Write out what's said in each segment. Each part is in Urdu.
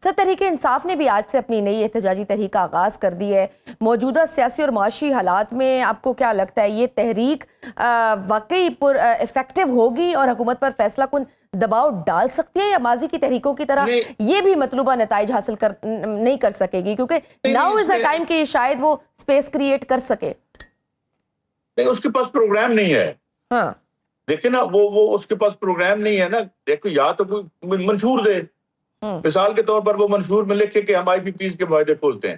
سر تحریک انصاف نے بھی آج سے اپنی نئی احتجاجی تحریک کا آغاز کر دی ہے. موجودہ سیاسی اور معاشی حالات میں آپ کو کیا لگتا ہے یہ تحریک واقعی پر افیکٹو ہوگی اور حکومت پر فیصلہ کن دباؤ ڈال سکتی ہے، یا ماضی کی تحریکوں کی طرح یہ بھی مطلوبہ نتائج حاصل نہیں کر سکے گی، کیونکہ ناؤ از اے ٹائم کہ شاید وہ سپیس کریٹ کر سکے؟ نہیں، اس کے پاس پروگرام نہیں ہے. ہاں دیکھیں نا، وہ اس کے پاس پروگرام نہیں ہے نا. دیکھو، یا تو کوئی منشور دے، مثال کے طور پر وہ منشور میں لکھے کہ ہم آئی پی پیز کے معاہدے کھولتے ہیں.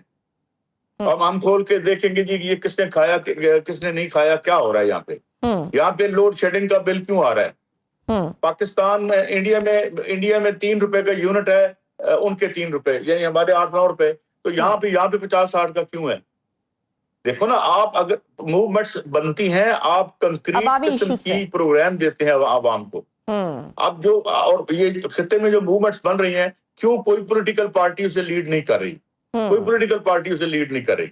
اب ہم کھول کے دیکھیں گے جی یہ کس نے کھایا کس نے نہیں کھایا، کیا ہو رہا ہے یہاں پہ لوڈ شیڈنگ کا بل کیوں آ رہا ہے. پاکستان میں انڈیا میں 3 روپے کا یونٹ ہے، ان کے 3 روپے، یعنی ہمارے 8-9 روپے. تو یہاں پہ 50-60 کا کیوں ہے؟ دیکھو نا، آپ اگر موومنٹس بنتی ہیں، آپ کنکریٹ قسم کی پروگرام دیتے ہیں عوام کو. اب جو اور یہ خطے میں جو موومنٹس بن رہی ہیں، کیوں کوئی پولیٹیکل پارٹی اسے لیڈ نہیں کر رہی؟ کوئی پولیٹیکل پارٹی اسے لیڈ نہیں کر رہی.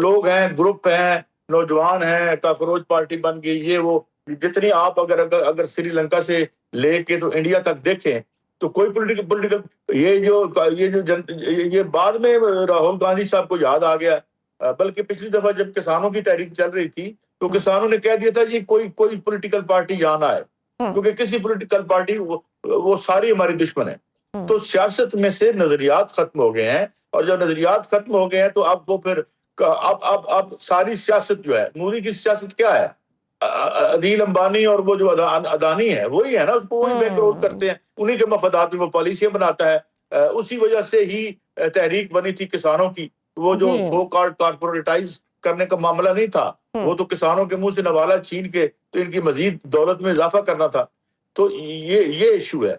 لوگ ہیں، گروپ ہیں، نوجوان ہیں، کاکروچ پارٹی بن گئی، یہ وہ جتنی آپ اگر سری لنکا سے لے کے تو انڈیا تک دیکھیں تو کوئی پولیٹیکل یہ بعد میں راہل گاندھی صاحب کو یاد آ گیا. بلکہ پچھلی دفعہ جب کسانوں کی تحریک چل رہی تھی تو کسانوں نے کہہ دیا تھا جی کوئی پولیٹیکل پارٹی یہاں نہ آئے، کیونکہ کسی پولیٹیکل پارٹی وہ ساری ہماری دشمن ہے. تو سیاست میں سے نظریات ختم ہو گئے ہیں، اور جب نظریات ختم ہو گئے ہیں تو اب وہ پھر اب ساری سیاست جو ہے، مودی کی سیاست کیا ہے؟ عدیل امبانی اور وہ جو اڈانی ہے وہی ہے نا، اس کو وہی بیک رول کرتے ہیں، انہی کے مفادات میں وہ پالیسیاں بناتا ہے. اسی وجہ سے ہی تحریک بنی تھی کسانوں کی. وہ جو سو کارڈ کارپوریٹائز کرنے کا معاملہ نہیں تھا، وہ تو کسانوں کے منہ سے نوالا چھین کے تو ان کی مزید دولت میں اضافہ کرنا تھا. تو یہ ایشو ہے.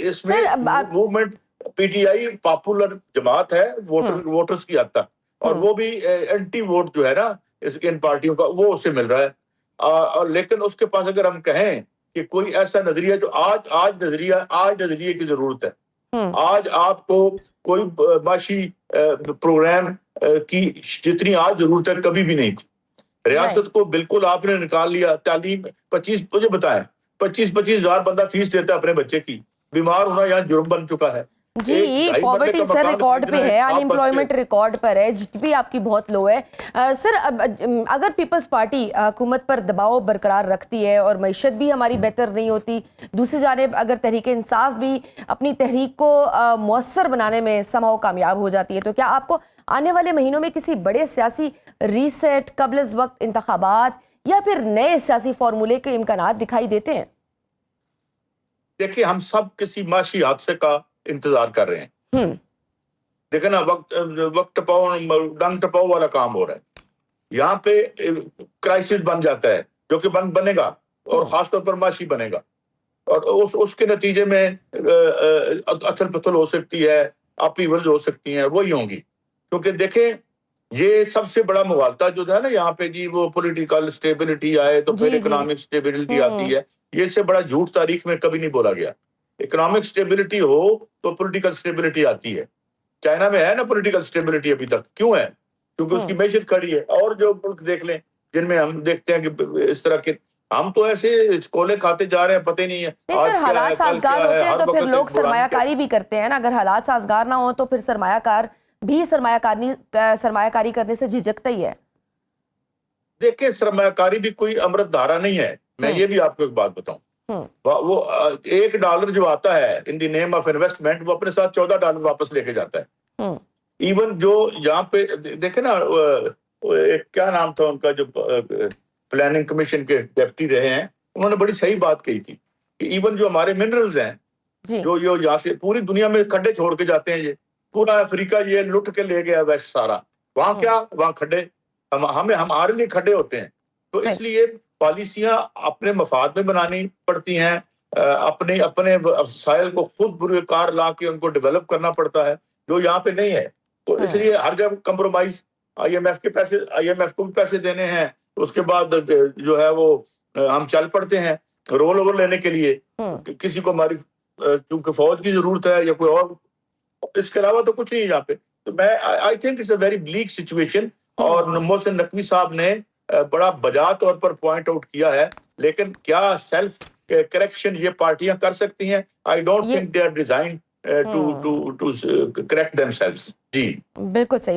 اس میں movement P T I popular جماعت ہے ووٹرز کی حد تک، اور وہ بھی اینٹی ووٹ جو ہے نا ان پارٹیوں کا، وہ اسے مل رہا ہے. لیکن اس کے پاس اگر ہم کہیں کہ کوئی ایسا نظریہ جو آج نظریے کی ضرورت ہے. آج آپ کو کوئی معاشی پروگرام کی جتنی آج ضرورت ہے کبھی بھی نہیں تھی. ریاست کو بالکل آپ نے نکال لیا. تعلیم 25 مجھے بتائیں 25 ہزار بندہ فیس دیتا ہے اپنے بچے کی. بیمار ہونا یہاں جرم بن چکا ہے. جی پاورٹی سر ریکارڈ پہ ہے، ان ایمپلائمنٹ ریکارڈ پر ہے، جی ڈی پی آپ کی بہت لو ہے. سر اگر پیپلز پارٹی حکومت پر دباؤ برقرار رکھتی ہے اور معیشت بھی ہماری بہتر نہیں ہوتی، دوسری جانب اگر تحریک انصاف بھی اپنی تحریک کو مؤثر بنانے میں سمہو کامیاب ہو جاتی ہے، تو کیا آپ کو آنے والے مہینوں میں کسی بڑے سیاسی ریسیٹ، قبل از وقت انتخابات یا پھر نئے سیاسی فارمولے کے امکانات دکھائی دیتے ہیں؟ دیکھیں، ہم سب کسی معاشی حادثے کا انتظار کر رہے ہیں. دیکھیں نا، وقت ٹپاؤ ڈنگ ٹپاؤ والا کام ہو رہا ہے. یہاں پہ کرائسس بن جاتا ہے جو کہ بنے گا، اور خاص طور پر معاشی بنے گا، اور اس کے نتیجے میں اتھل پتھل ہو سکتی ہے، اپیولز ہو سکتی ہیں، وہی ہوں گی. کیونکہ دیکھیں، یہ سب سے بڑا مغالطہ جو ہے نا یہاں پہ، جی وہ پولیٹیکل سٹیبلٹی آئے تو پھر اکنامک سٹیبلٹی آتی ہے. یہ اس سے بڑا جھوٹ تاریخ میں کبھی نہیں بولا گیا. اکنامک سٹیبلٹی ہو تو پولیٹیکل سٹیبلٹی آتی ہے. چائنا میں ہے نا پولیٹیکل سٹیبلٹی ابھی تک، کیوں ہے؟ کیونکہ اس کی معیشت کھڑی ہے. اور جو ملک دیکھ لیں جن میں ہم دیکھتے ہیں کہ اس طرح کے، ہم تو ایسے کولے کھاتے جا رہے ہیں، پتہ نہیں ہے آج کیا ہے، حالات سازگار ہوتے ہیں تو پھر لوگ سرمایہ کاری بھی کرتے ہیں نا. اگر حالات سازگار نہ ہو تو پھر سرمایہ کار بھی سرمایہ کاری کرنے سے جھجکتا ہی ہے. دیکھیں، سرمایہ کاری بھی کوئی امرت دھارا نہیں ہے. میں یہ بھی آپ کو ایک بات بتاؤں، وہ $1 جو آتا ہے ان دی نیم آف انویسٹمنٹ، وہ اپنے ساتھ $14 واپس لے کے جاتا ہے. ایون جو یہاں پہ دیکھیں نا، کیا نام تھا ان کا جو پلاننگ کمیشن کے ڈیپٹی رہے ہیں، انہوں نے بڑی صحیح بات کہی تھی کہ ایون جو ہمارے منرلز ہیں جو یہاں سے پوری دنیا میں کھڈے چھوڑ کے جاتے ہیں، یہ پورا افریقہ یہ لٹ کے لے گیا ویسٹ سارا. وہاں کھڈے ہمارے لیے کھڈے ہوتے ہیں. تو اس لیے پالیسیاں اپنے مفاد میں بنانی پڑتی ہیں، اپنے وسائل کو خود بروئے کار لا کے ان کو ڈیولپ کرنا پڑتا ہے، جو یہاں پہ نہیں ہے. تو اس لیے ہر جگہ کمپرومائز، آئی ایم ایف کو بھی پیسے دینے ہیں، اس کے بعد جو ہے وہ ہم چل پڑتے ہیں رول اوور لینے کے لیے. کسی کو ہماری چونکہ فوج کی ضرورت ہے یا کوئی اور، اس کے علاوہ تو کچھ نہیں یہاں پہ. تو میں I think it's a very black situation. اور محسن نقوی صاحب نے بڑا بجا طور پر پوائنٹ آؤٹ کیا ہے، لیکن کیا سیلف کریکشن یہ پارٹیاں کر سکتی ہیں؟ I don't think they are designed to correct themselves. جی بالکل صحیح